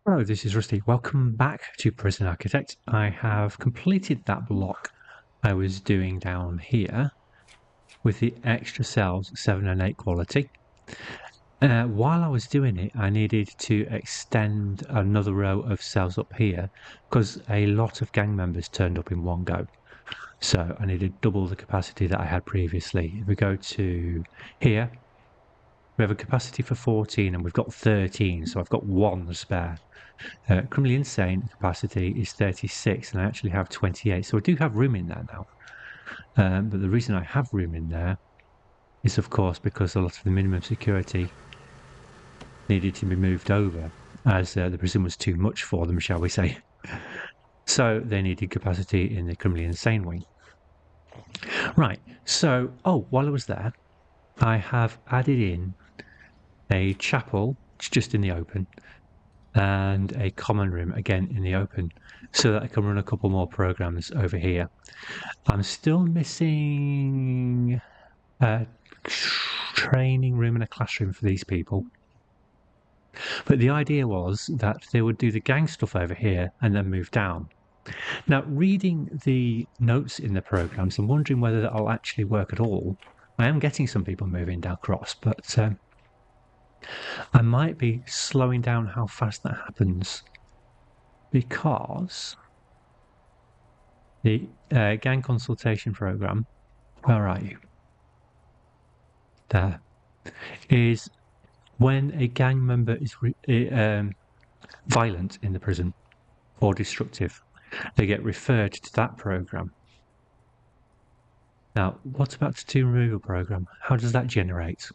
Hello, this is Rusty. Welcome back to Prison Architect. I have completed that block I was doing down here with the extra cells 7 and 8 quality. While I was doing it, I needed to extend another row of cells up here because a lot of gang members turned up in one go. So I needed double the capacity that I had previously. If we go to here, we have a capacity for 14 and we've got 13, so I've got one spare. Criminally insane capacity is 36 and I actually have 28, so I do have room in there now. But the reason I have room in there is of course because a lot of the minimum security needed to be moved over as the prison was too much for them, shall we say. So they needed capacity in the criminally insane wing. Right, so, while I was there, I have added in a chapel, it's just in the open, and a common room, again in the open, so that I can run a couple more programs over here. I'm still missing a training room and a classroom for these people. But the idea was that they would do the gang stuff over here and then move down. Now, reading the notes in the programs, I'm wondering whether that'll actually work at all. I am getting some people moving down across, but I might be slowing down how fast that happens because the gang consultation program, where are you? There, is when a gang member is violent in the prison or destructive, they get referred to that program. Now, what about the tattoo removal program? How does that generate?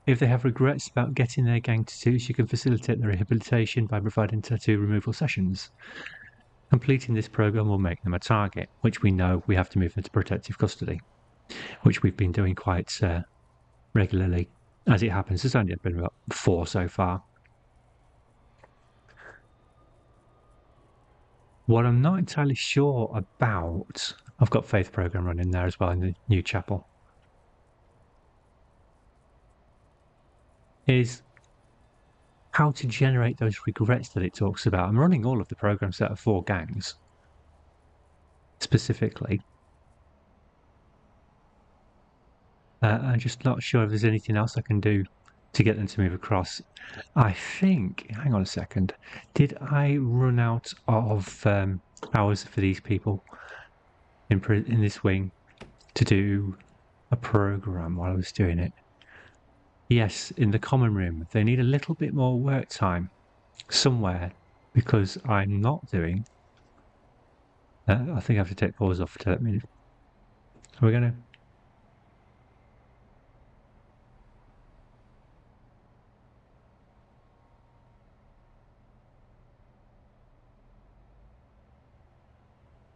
If they have regrets about getting their gang tattoos, you can facilitate their rehabilitation by providing tattoo removal sessions. Completing this program will make them a target, which we know we have to move them to protective custody, which we've been doing quite regularly. As it happens, there's only been about 4 so far. What I'm not entirely sure about, I've got Faith program running there as well in the new chapel, is how to generate those regrets that it talks about. I'm running all of the programs that are for gangs, specifically. I'm just not sure if there's anything else I can do to get them to move across. I think, hang on a second, did I run out of hours for these people in this wing to do a program while I was doing it? Yes, in the common room. They need a little bit more work time somewhere because I'm not doing. I think I have to take pause off to let me. Are we going to?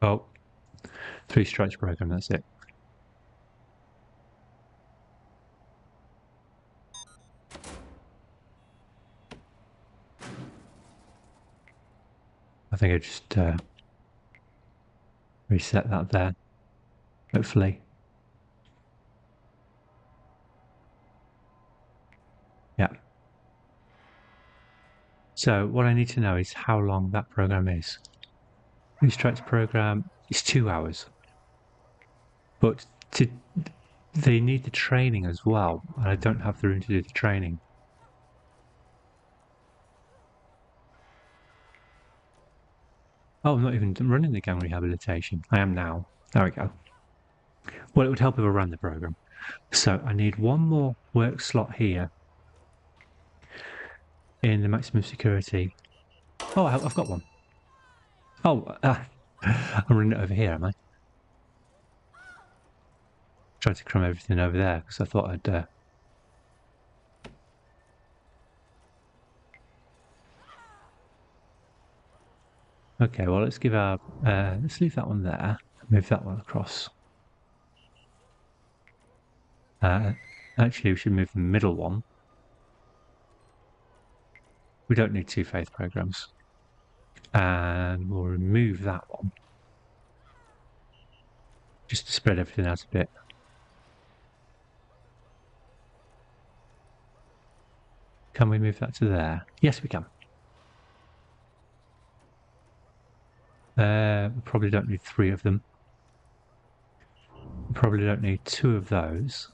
Oh, 3 strikes program, that's it. I think I just reset that there, hopefully. Yeah. So what I need to know is how long that program is. 3 strikes program is 2 hours. But they need the training as well, and I don't have the room to do the training. Oh, I'm not even running the gang rehabilitation. I am now. There we go. Well, it would help if I ran the program. So I need one more work slot here in the maximum security. Oh, I've got one. Oh, I'm running it over here, am I? Trying to cram everything over there because I thought I'd. Okay, well, let's give our. Let's leave that one there. Move that one across. Actually, we should move the middle one. We don't need 2 faith programs. And we'll remove that one. Just to spread everything out a bit. Can we move that to there? Yes, we can. We probably don't need 3 of them. We probably don't need 2 of those.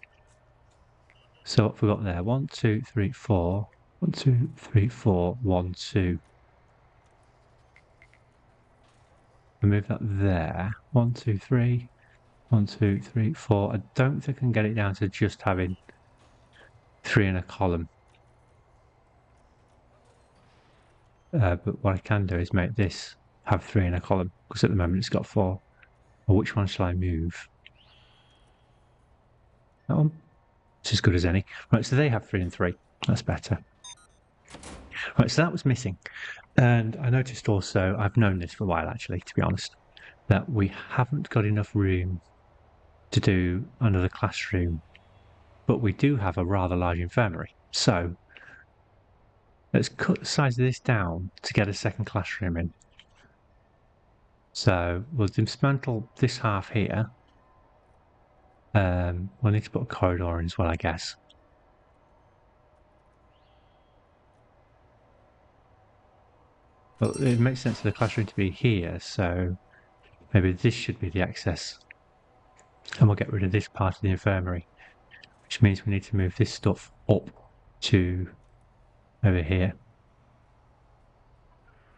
So what have we got there? 1, 2, 3, 4. 1, 2, 3, 4. 1, 2. We move that there. 1, 2, 3. 1, 2, 3, 4. I don't think I can get it down to just having 3 in a column. But what I can do is make this have 3 in a column, because at the moment it's got 4. Well, which one shall I move? That one? It's as good as any. Right, so they have 3 and 3. That's better. Right, so that was missing. And I noticed also, I've known this for a while actually, to be honest, that we haven't got enough room to do another classroom, but we do have a rather large infirmary. So let's cut the size of this down to get a second classroom in. So we'll dismantle this half here. We'll need to put a corridor in as well, I guess. But it makes sense for the classroom to be here, so maybe this should be the access. And we'll get rid of this part of the infirmary, which means we need to move this stuff up to over here.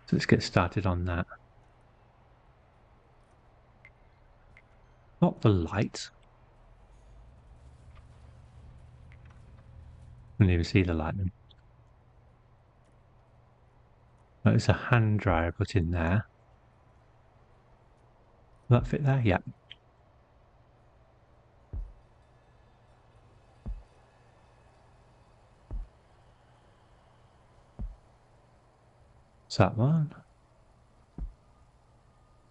So let's get started on that. Not the light. I didn't even see the lightning. There's a hand dryer put in there. Will that fit there? Yeah. It's that one.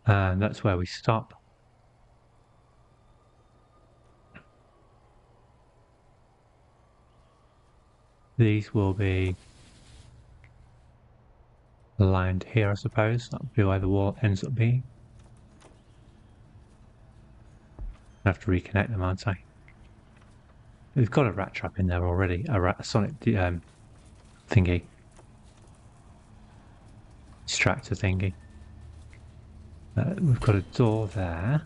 And that's where we stop. These will be aligned here, I suppose. That would be where the wall ends up being. I have to reconnect them, aren't I? We've got a rat trap in there already, a sonic thingy. Distractor thingy. We've got a door there.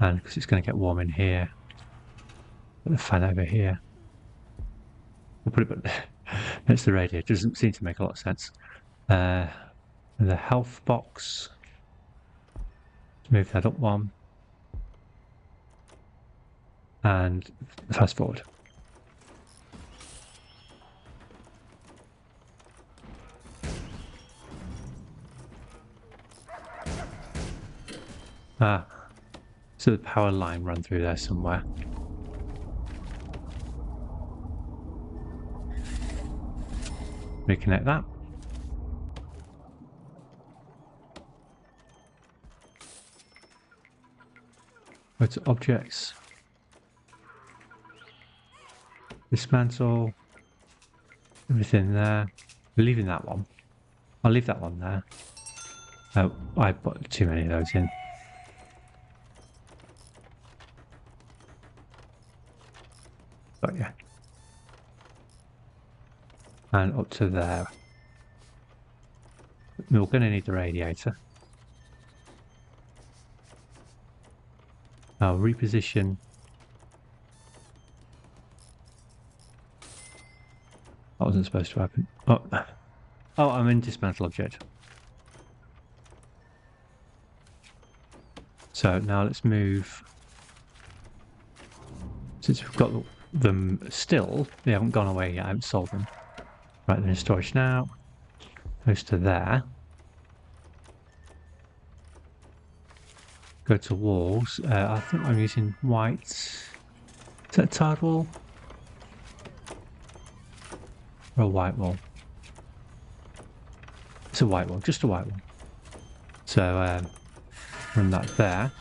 And because it's going to get warm in here, put the fan over here. We'll put it next to the radiator. It doesn't seem to make a lot of sense. And the health box. Let's move that up one. And fast forward. So the power line run through there somewhere. Reconnect that. Go to objects. Dismantle. Everything there. We're leaving that one. I'll leave that one there. Oh, I put too many of those in. But yeah. And up to there. We're going to need the radiator. I'll reposition. That wasn't supposed to happen. Oh, I'm in dismantle object. So now let's move. Since we've got them still, they haven't gone away yet. I haven't sold them. Right, they're in storage now. Goes to there. Go to walls. I think I'm using white. Is that a tiled wall? Or a white wall? It's a white wall, just a white wall. So run that there.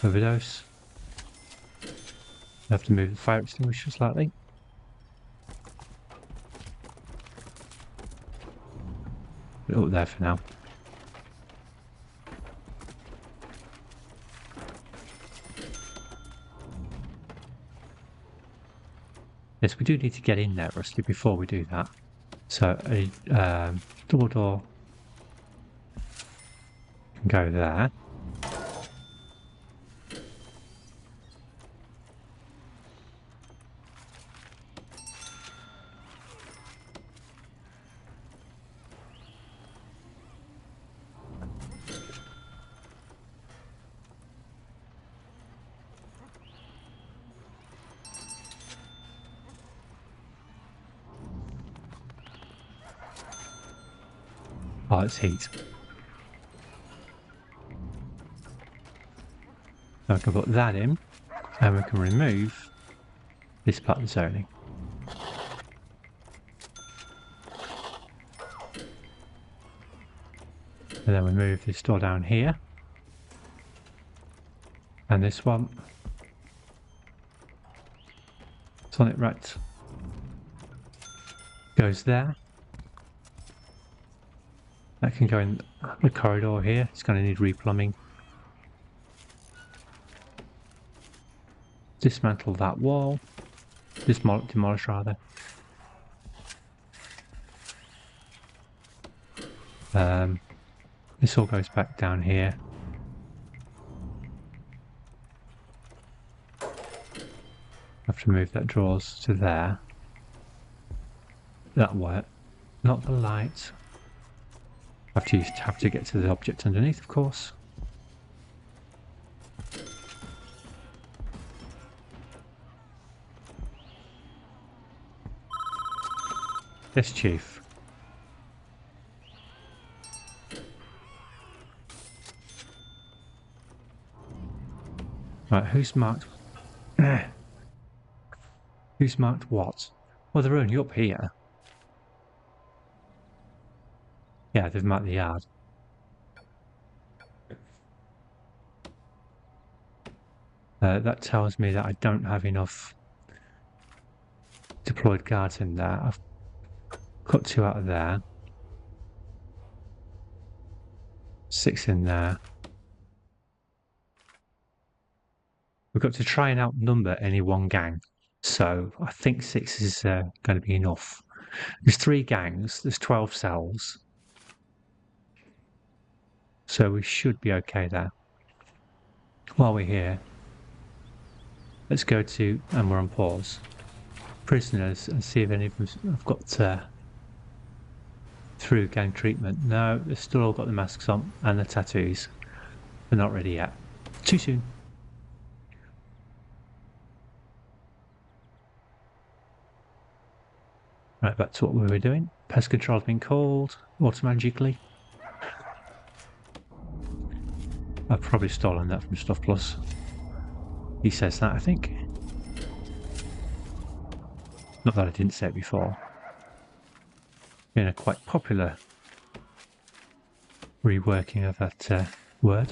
Overdose. I have to move the fire extinguisher slightly. Put it up there for now. Yes, we do need to get in there, Rusty, before we do that. So a double door can go there. Oh, it's heat. So I can put that in, and we can remove this part of the zoning. And then we move this door down here. And this one. It's on it right. Goes there. That can go in the corridor here. It's going to need replumbing. Dismantle that wall. Demolish rather. This all goes back down here. Have to move that drawers to there. That way, not the light. Have to get to the object underneath, of course. Yes, Chief. Right, who's marked? Who's marked what? Well, they're only up here. Yeah, they've marked the yard. That tells me that I don't have enough deployed guards in there. I've cut 2 out of there. 6 in there. We've got to try and outnumber any one gang. So I think 6 is going to be enough. There's 3 gangs, there's 12 cells. So we should be okay there. While we're here, let's go to, and we're on pause, prisoners and see if any of them have got through gang treatment. No, they've still all got the masks on and the tattoos. They're not ready yet. Too soon. Right, back to what we were doing. Pest control has been called automatically. I've probably stolen that from Stuff Plus. He says that, I think. Not that I didn't say it before. Been a quite popular reworking of that word.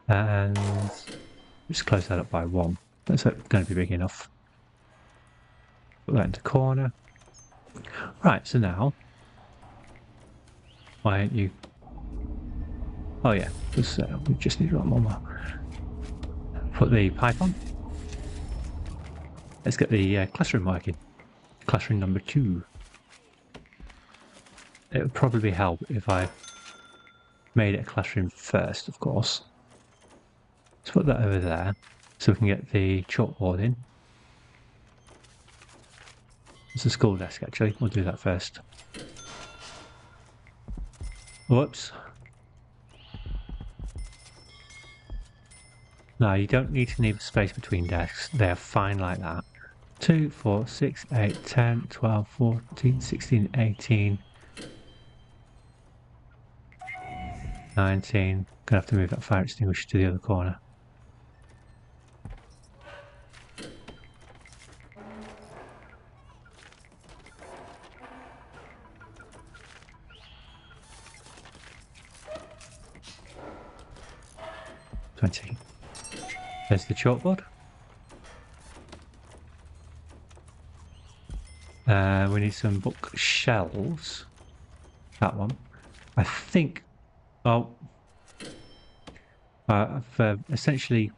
And just close that up by 1. That's going to be big enough. Put that into corner. Right, so now, why aren't you? Oh yeah, because we just need one more. Put the pipe on. Let's get the classroom working. Classroom number 2. It would probably help if I made it a classroom first, of course. Let's put that over there so we can get the chalkboard in. It's a school desk, actually. We'll do that first. Whoops. No, you don't need to leave space between desks. They are fine like that. 2, 4, 6, 8, 10, 12, 14, 16, 18, 19. Gonna have to move that fire extinguisher to the other corner. There's the chalkboard. We need some bookshelves. That one. I think. Oh. I've essentially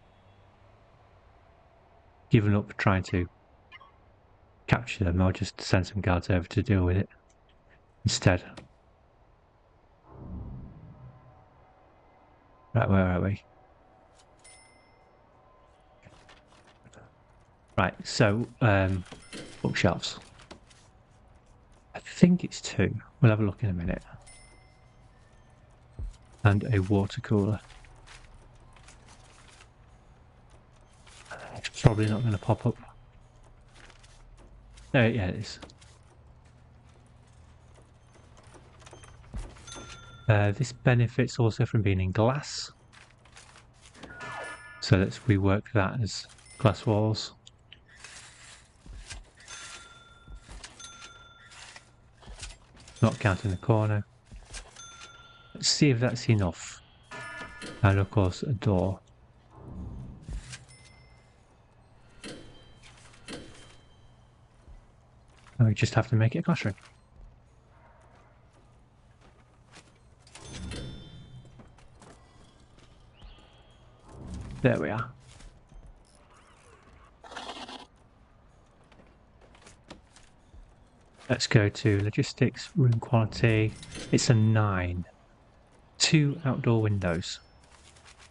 given up trying to capture them. I'll just send some guards over to deal with it instead. Right, where are we? Right, so bookshelves. I think it's 2. We'll have a look in a minute. And a water cooler. It's probably not going to pop up. Yeah, it is. This benefits also from being in glass. So let's rework that as glass walls. Not counting the corner. Let's see if that's enough. And of course a door. And we just have to make it a classroom. There we are. Let's go to logistics, room quality. It's a 9. 2 outdoor windows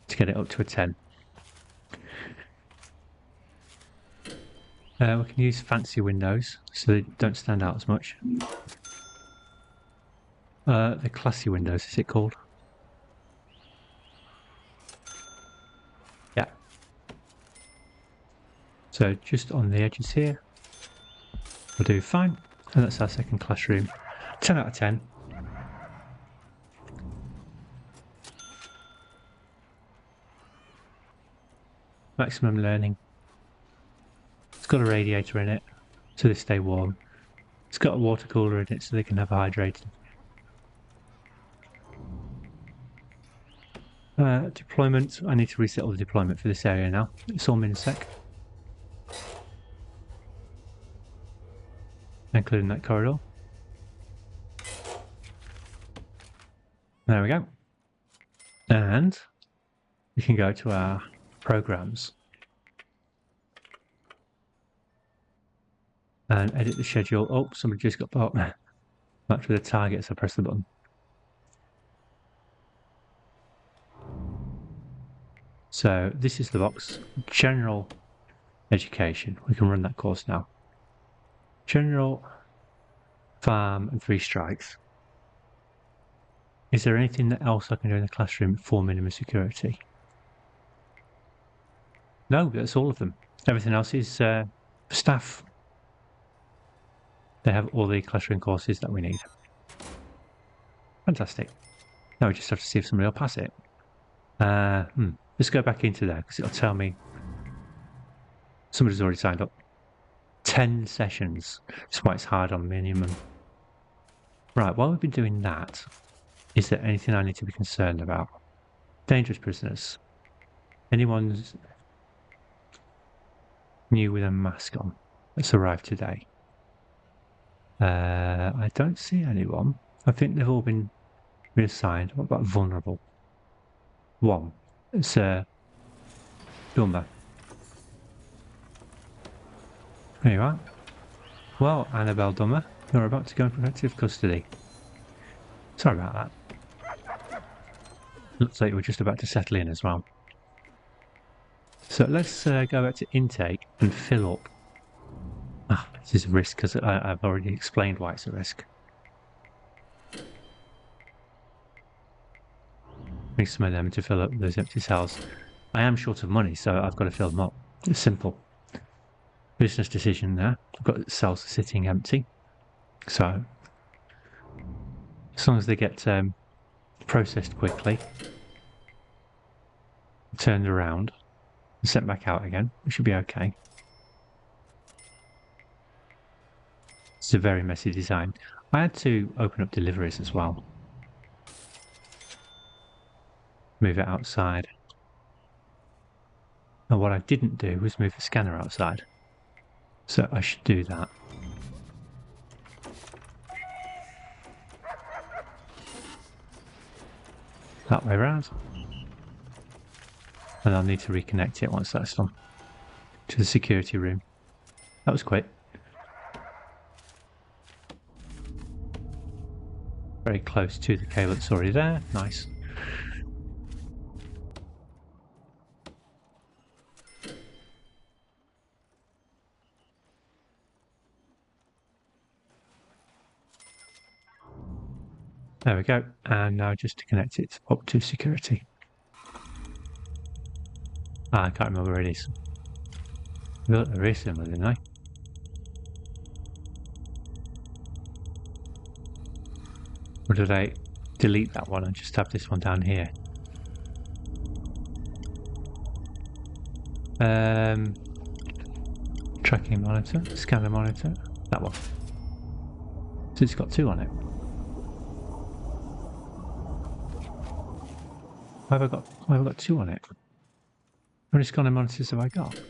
to get it up to a 10. We can use fancy windows so they don't stand out as much. The classy windows, is it called? Yeah. So just on the edges here. We'll do fine. And that's our second classroom. 10 out of 10. Maximum learning. It's got a radiator in it, so they stay warm. It's got a water cooler in it, so they can have a hydrated. Deployment. I need to reset all the deployment for this area now. It's all minisec. Including that corridor. There we go. And we can go to our programs and edit the schedule. Oh, somebody just got back to the target, so I press the button. So this is the box. General education. We can run that course now. General, farm, and 3 strikes. Is there anything else I can do in the classroom for minimum security? No, that's all of them. Everything else is staff. They have all the classroom courses that we need. Fantastic. Now we just have to see if somebody will pass it. Let's go back into there because it'll tell me somebody's already signed up. 10 sessions. That's why it's hard on minimum. Right, while we've been doing that, is there anything I need to be concerned about? Dangerous prisoners. Anyone's new with a mask on that's arrived today? I don't see anyone. I think they've all been reassigned. What about vulnerable? 1. It's Dumber. There you are. Well, Annabelle Dummer, you're about to go in protective custody. Sorry about that. Looks like we're just about to settle in as well. So let's go back to intake and fill up. This is a risk because I've already explained why it's a risk. Need some of them to fill up those empty cells. I am short of money, so I've got to fill them up. It's simple. Business decision there. I've got cells sitting empty. So, as long as they get processed quickly, turned around, and sent back out again, it should be okay. It's a very messy design. I had to open up deliveries as well. Move it outside. And what I didn't do was move the scanner outside. So I should do that. That way around. And I'll need to reconnect it once that's done. To the security room. That was quick. very close to the cable that's already there. Nice. There we go. And now just to connect it up to security. I can't remember where it is. Built a race similar, didn't I? Or did I delete that one and just have this one down here? Tracking monitor, scanner monitor, that one. So it's got two on it. Why have I got two on it? How many scanner monitors have I got?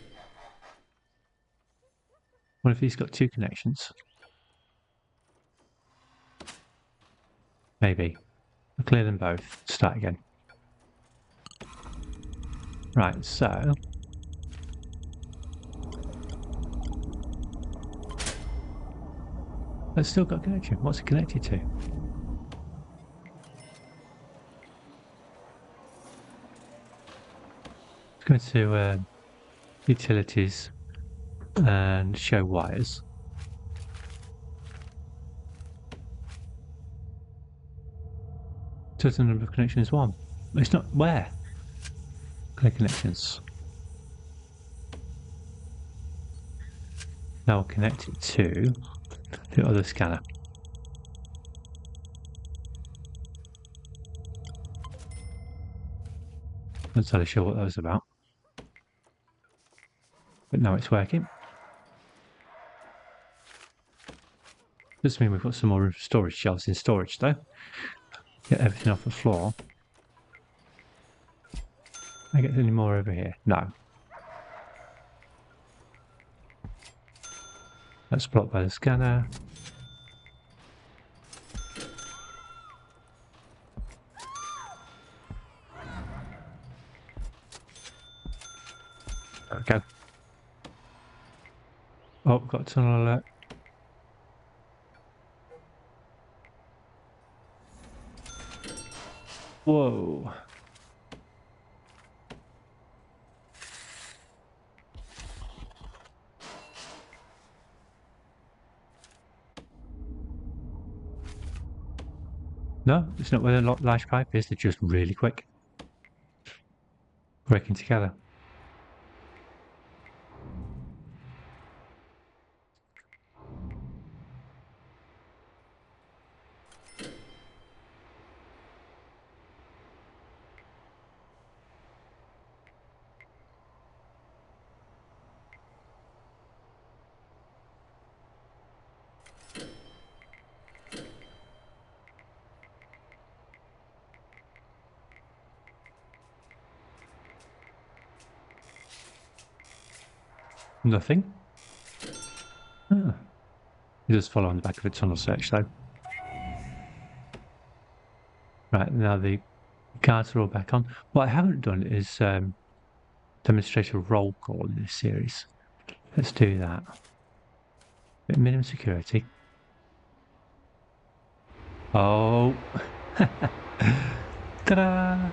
What if he's got two connections? Maybe. I'll clear them both. Start again. Right, so... It's still got a connection. What's it connected to? Let's go to utilities and show wires. Total number of connections is 1. It's not where? Clear connections. Now we'll connect it to the other scanner. Not entirely sure what that was about. But now it's working. Doesn't mean we've got some more storage shelves in storage though. Get everything off the floor. I get any more over here? No. That's blocked by the scanner. There we go. Oh, got a tunnel alert. Whoa. No, it's not where the large pipe is. They're just really quick. Working together. Nothing. Ah. You just follow on the back of a tunnel search though. Right, now the guards are all back on. What I haven't done is demonstrate a roll call in this series. Let's do that. Bit of minimum security. Oh. Ta-da!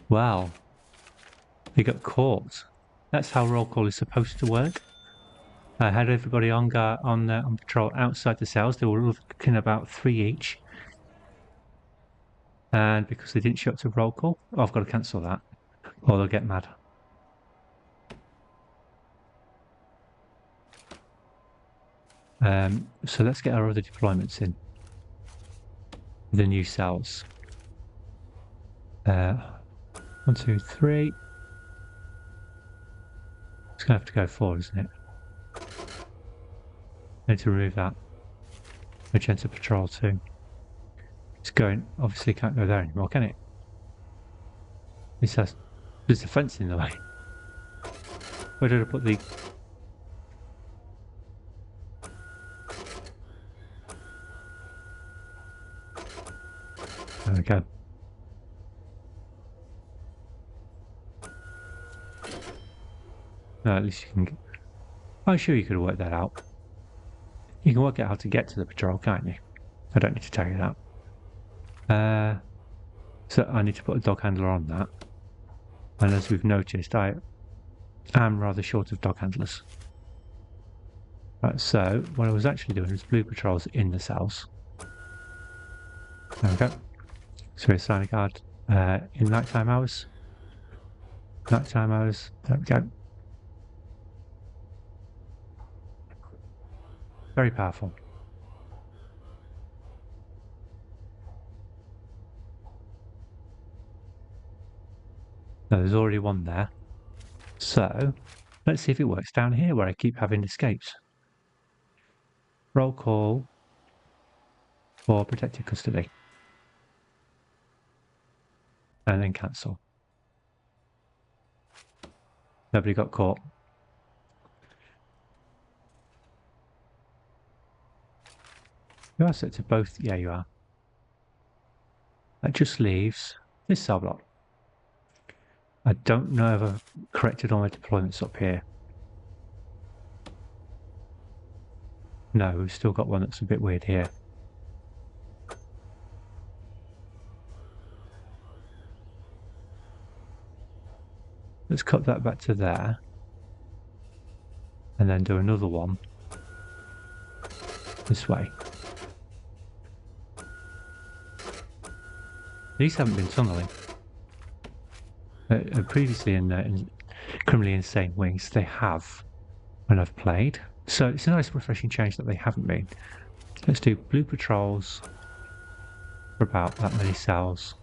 Wow. They got caught. That's how roll call is supposed to work. I had everybody on guard on patrol outside the cells. They were looking about 3 each. And because they didn't show up to roll call, I've got to cancel that, or they'll get mad. So let's get our other deployments in. The new cells. 1, 2, 3. It's gonna have to go 4, isn't it? I need to remove that. Magenta patrol 2. It's going. Obviously, can't go there anymore, can it? This has. There's a fence in the way. Where did I put the? There we go. No, at least you can. I'm sure you could have worked that out. You can work out how to get to the patrol, can't you? I don't need to tell you that. So I need to put a dog handler on that. And as we've noticed, I am rather short of dog handlers. Right, so what I was actually doing was blue patrols in the cells. There we go. So we assign a guard in nighttime hours. Nighttime hours. There we go. Very powerful. Now there's already one there. So let's see if it works down here where I keep having escapes. Roll call for protected custody. And then cancel. Nobody got caught. You are set to both. Yeah, you are. That just leaves this cell block. I don't know if I've corrected all my deployments up here. No, we've still got one that's a bit weird here. Let's cut that back to there. And then do another one this way. These haven't been tunneling. Previously in Criminally Insane Wings, they have when I've played. So it's a nice refreshing change that they haven't been. Let's do blue patrols for about that many cells.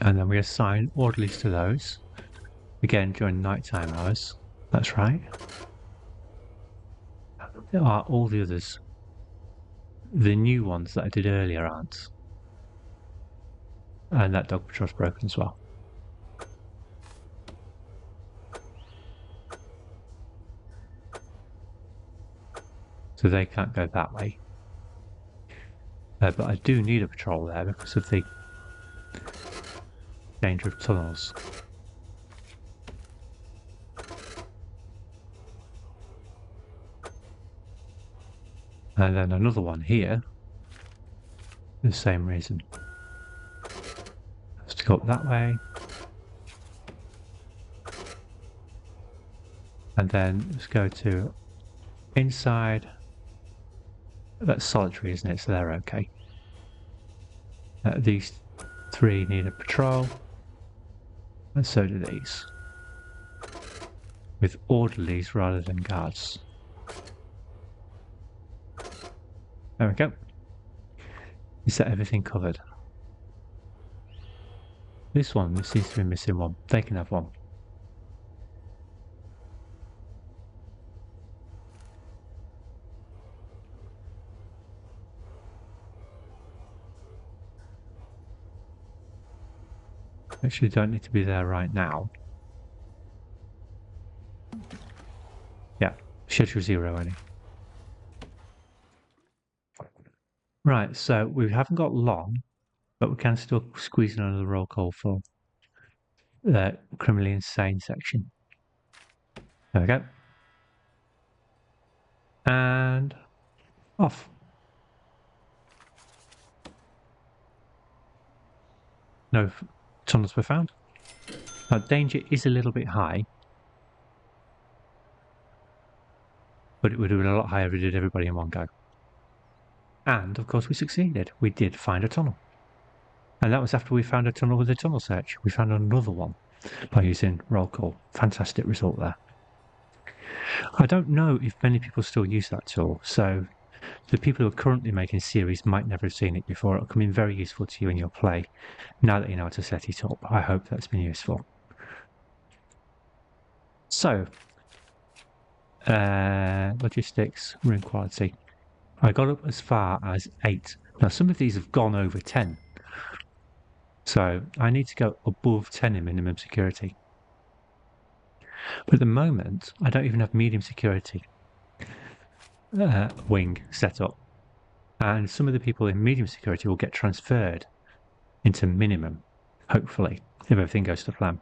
And then we assign orderlies to those. Again, during nighttime hours. That's right. There are all the others. The new ones that I did earlier aren't. And that dog patrol's broken as well. So they can't go that way. But I do need a patrol there because of the danger of tunnels. And then another one here. The same reason. Let's go up that way. And then let's go to inside. That's solitary, isn't it? So they're okay. These three need a patrol. And so do these. With orderlies rather than guards. There we go. Is that everything covered? This one, this seems to be missing one. They can have one. Actually, don't need to be there right now. Yeah, schedule 0 any. Right, so we haven't got long, but we can still squeeze in another roll call for the criminally insane section. There we go. And off. No tunnels were found. Now, danger is a little bit high, but it would have been a lot higher if we did everybody in one go. And, of course, we succeeded. We did find a tunnel. And that was after we found a tunnel with a tunnel search. We found another one by using roll call. Fantastic result there. I don't know if many people still use that tool, so the people who are currently making series might never have seen it before. It'll come in very useful to you in your play. Now that you know how to set it up, I hope that's been useful. So, logistics, room quality. I got up as far as 8. Now, some of these have gone over 10. So, I need to go above 10 in minimum security. But at the moment, I don't even have medium security wing set up. And some of the people in medium security will get transferred into minimum, hopefully, if everything goes to plan.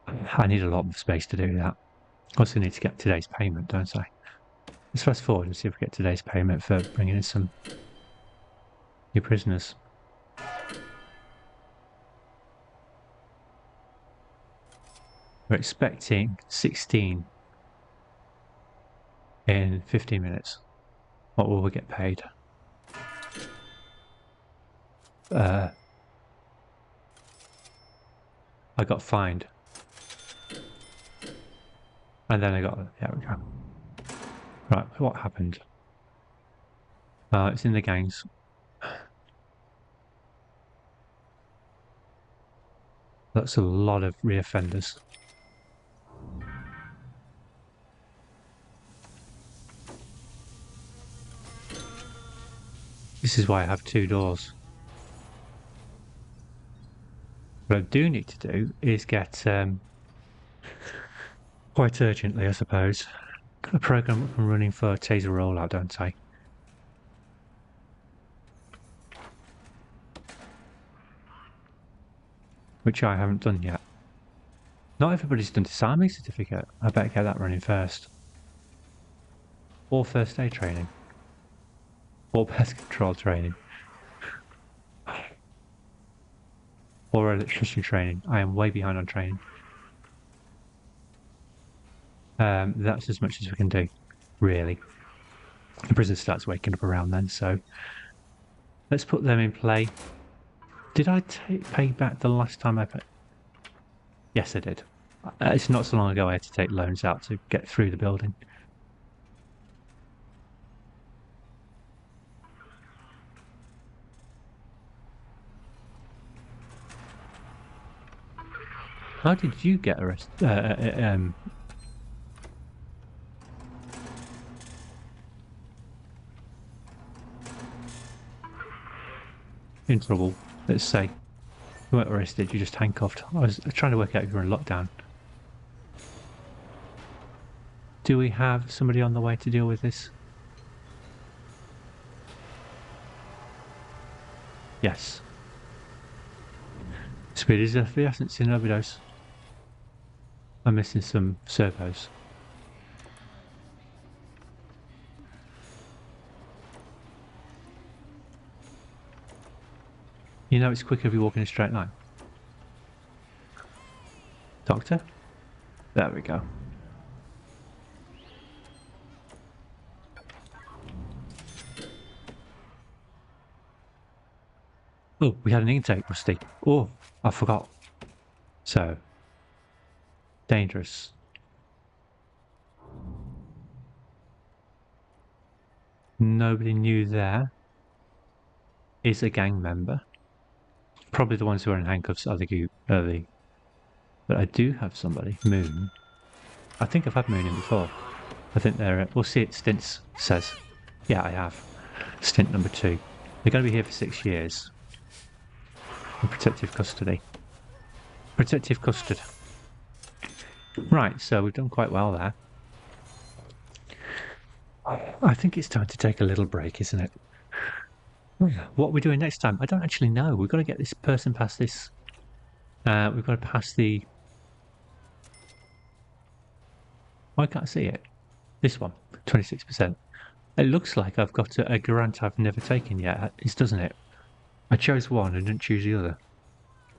I need a lot of space to do that. Also need to get today's payment, don't I? Let's fast forward and see if we get today's payment for bringing in some new prisoners. We're expecting 16 in 15 minutes. What will we get paid? I got fined. And then I got... There we go. Right, what happened? It's in the gangs. That's a lot of reoffenders. This is why I have 2 doors. What I do need to do is get, quite urgently I suppose, got a program up and running for taser rollout, don't I? Which I haven't done yet. Not everybody's done disarming certificate. I better get that running first. Or first aid training. Or pest control training. Or electrician training. I am way behind on training. That's as much as we can do, really. The prison starts waking up around then, so let's put them in play. Did I pay back the last time I paid? Yes, I did. It's not so long ago I had to take loans out to get through the building. How did you get arrested? In trouble, let's say. You weren't arrested, you just handcuffed. I was trying to work out if you were in lockdown. Do we have somebody on the way to deal with this? Yes. Speed is of the essence in overdose. I'm missing some servos. You know it's quicker if you walk in a straight line. Doctor? There we go. Oh, we had an intake, Rusty. Oh, I forgot. So, dangerous. Nobody new there. Is a gang member. Probably the ones who are in handcuffs are the but I do have somebody. Moon. I think I've had Moon in before. I think they're... we'll see it. Stints says. Yeah, I have. Stint number 2. They're going to be here for 6 years. In protective custody. Protective custody. Right, so we've done quite well there. I think it's time to take a little break, isn't it? What are we doing next time? I don't actually know. We've got to get this person past this. We've got to pass the... Why can't I see it? This one, 26%. It looks like I've got a grant I've never taken yet, doesn't it? I chose one and didn't choose the other.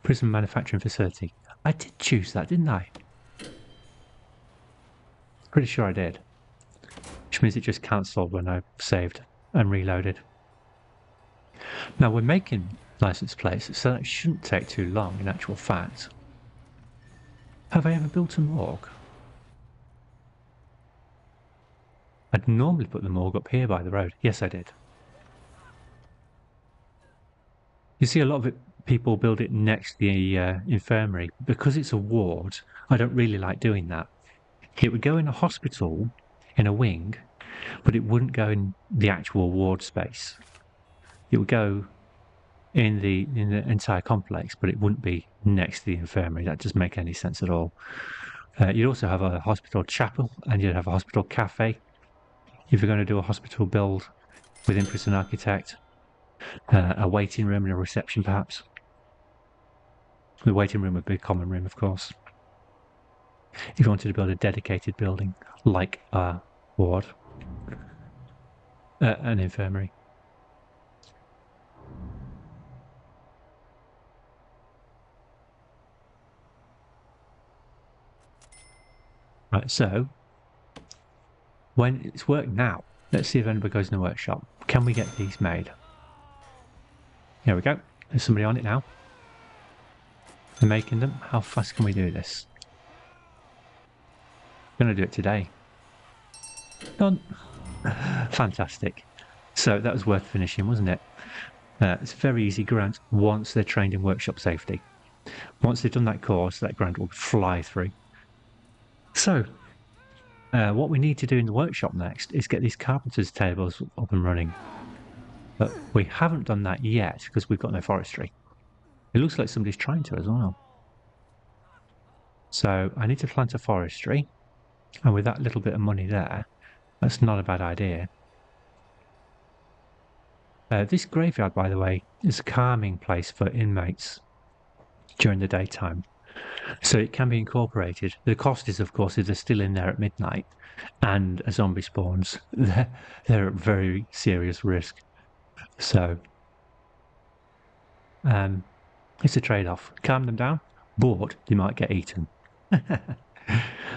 Prison manufacturing facility. I did choose that, didn't I? Pretty sure I did. Which means it just cancelled when I saved and reloaded. Now we're making license plates, so that shouldn't take too long in actual fact. Have I ever built a morgue? I'd normally put the morgue up here by the road. Yes, I did. You see a lot of people build it next to the infirmary. Because it's a ward, I don't really like doing that. It would go in a hospital, in a wing, but it wouldn't go in the actual ward space. It would go in the entire complex, but it wouldn't be next to the infirmary. That doesn't make any sense at all. You'd also have a hospital chapel, and you'd have a hospital cafe. If you're going to do a hospital build within Prison Architect, a waiting room and a reception perhaps. The waiting room would be a common room, of course. if you wanted to build a dedicated building like a ward, an infirmary. Right, so when it's worked now, let's see if anybody goes in the workshop. Can we get these made? Here we go. There's somebody on it now. They're making them. How fast can we do this? I'm going to do it today. Done. Fantastic. So that was worth finishing, wasn't it? It's a very easy grant once they're trained in workshop safety. Once they've done that course, that grant will fly through. So, what we need to do in the workshop next is get these carpenter's tables up and running. But we haven't done that yet because we've got no forestry. It looks like somebody's trying to as well. So I need to plant a forestry. And with that little bit of money there, that's not a bad idea. This graveyard, by the way, is a calming place for inmates during the daytime. So it can be incorporated. The cost is, of course, if they're still in there at midnight and a zombie spawns, they're at very serious risk. So it's a trade-off. Calm them down, but they might get eaten.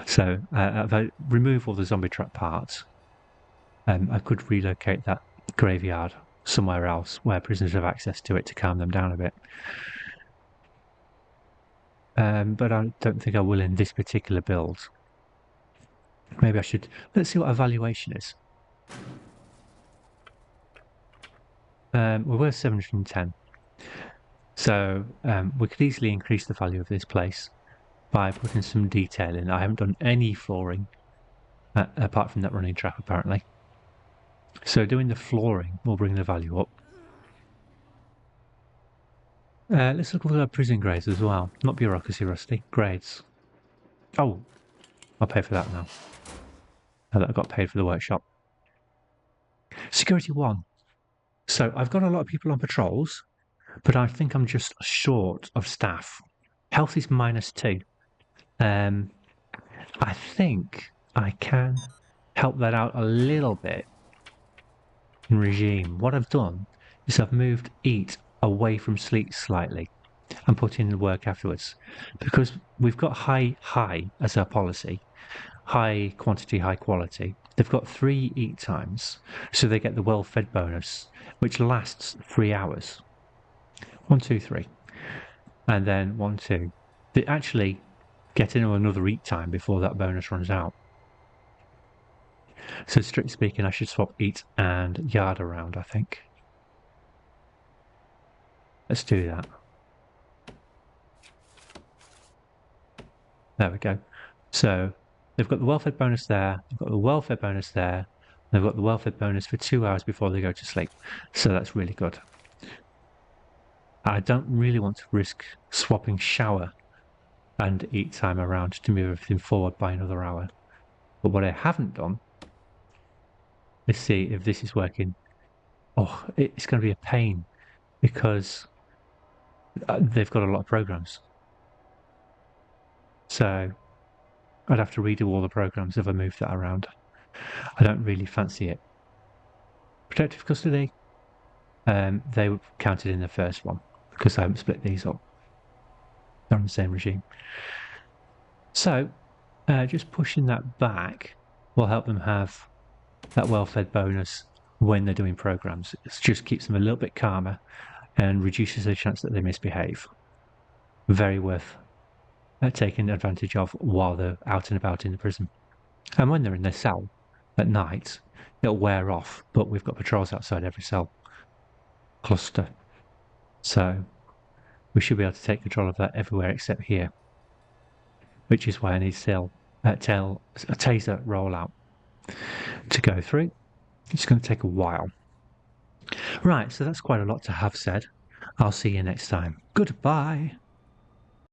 So if I remove all the zombie trap parts, I could relocate that graveyard somewhere else where prisoners have access to it to calm them down a bit. But I don't think I will in this particular build. Maybe I should. Let's see what our valuation is. We're worth 710. So we could easily increase the value of this place by putting some detail in. I haven't done any flooring apart from that running trap apparently. So doing the flooring will bring the value up. Let's look at our prison grades as well. Not bureaucracy, Rusty. Grades. Oh, I'll pay for that now. Now that I got paid for the workshop. Security 1. So I've got a lot of people on patrols, but I think I'm just short of staff. Health is -2. I think I can help that out a little bit in regime. What I've done is I've moved eat away from sleep slightly and put in the work afterwards, because we've got high as our policy. High quantity, high quality. They've got 3 eat times, so they get the well-fed bonus, which lasts 3 hours. 1, 2, 3. And then 1, 2. They actually get into another eat time before that bonus runs out. So strictly speaking, I should swap eat and yard around, I think. Let's do that. There we go. So they've got the welfare bonus there, they've got the welfare bonus there, they've got the welfare bonus for 2 hours before they go to sleep. So that's really good. I don't really want to risk swapping shower and eat time around to move everything forward by another hour. But what I haven't done, let's see if this is working. Oh, it's going to be a pain because they've got a lot of programs. So I'd have to redo all the programs if I move that around. I don't really fancy it. Protective custody, they were counted in the first one because I haven't split these up. They're on the same regime. So just pushing that back will help them have that well-fed bonus when they're doing programs. It just keeps them a little bit calmer and reduces the chance that they misbehave. Very worth taking advantage of while they're out and about in the prison. And when they're in their cell at night, it'll wear off, but we've got patrols outside every cell cluster. So we should be able to take control of that everywhere except here, which is why I need a taser rollout to go through. It's going to take a while. Right, so that's quite a lot to have said. I'll see you next time. Goodbye.